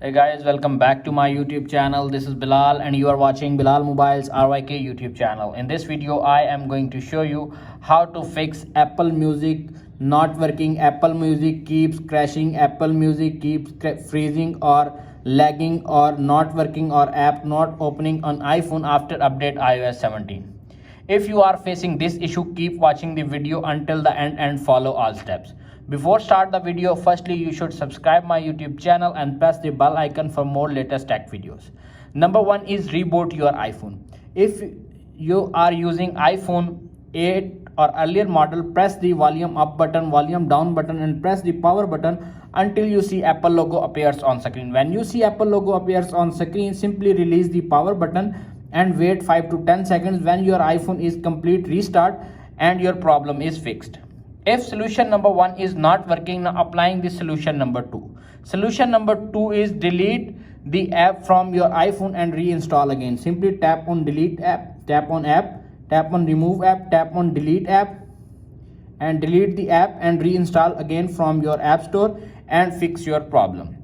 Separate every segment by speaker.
Speaker 1: Hey guys, welcome back to my YouTube channel. This is Bilal and you are watching Bilal Mobiles RYK YouTube channel. In this video, I am going to show you how to fix Apple Music not working. Apple Music keeps crashing, Apple Music keeps freezing or lagging or not working or app not opening on iPhone after update iOS 17. If you are facing this issue, keep watching the video until the end and follow all steps. Before start the video, firstly you should subscribe my YouTube channel and press the bell icon for more latest tech videos. Number 1 is reboot your iPhone. If you are using iPhone 8 or earlier model, press the volume up button, volume down button and press the power button until you see Apple logo appears on screen. When you see Apple logo appears on screen, simply release the power button and wait 5 to 10 seconds. When your iPhone is complete, restart and your problem is fixed. If solution number 1 is not working, now applying the solution number 2. Solution number 2 is delete the app from your iPhone and reinstall again. Simply tap on delete app, tap on app, tap on remove app, tap on delete app and delete the app and reinstall again from your app store and fix your problem.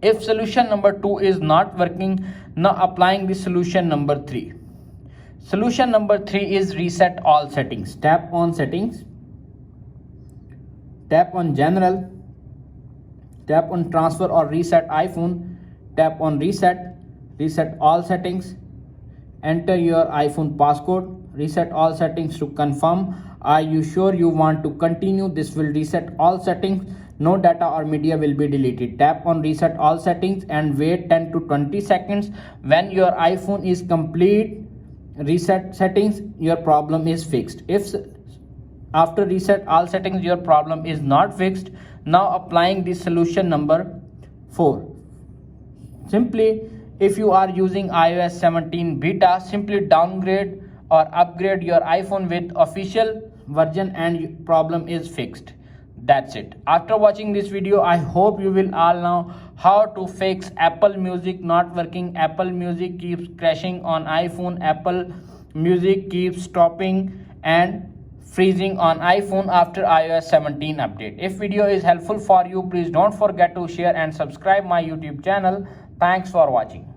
Speaker 1: If solution number 2 is not working, now applying the solution number 3. Solution number 3 is reset all settings. Tap on settings, tap on general, tap on transfer or reset iPhone, tap on reset all settings, enter your iPhone passcode, reset all settings to confirm. Are you sure you want to continue? This will reset all settings. No data or media will be deleted. Tap on reset all settings and wait 10 to 20 seconds. When your iPhone is complete reset settings, your problem is fixed. If after reset all settings your problem is not fixed, now applying the solution number 4. Simply, if you are using iOS 17 beta, simply downgrade or upgrade your iPhone with official version and your problem is fixed. That's it. After watching this video, I hope you will all know how to fix Apple Music not working. Apple Music keeps crashing on iPhone. Apple Music keeps stopping and freezing on iPhone after iOS 17 update. If video is helpful for you, please don't forget to share and subscribe my YouTube channel. Thanks for watching.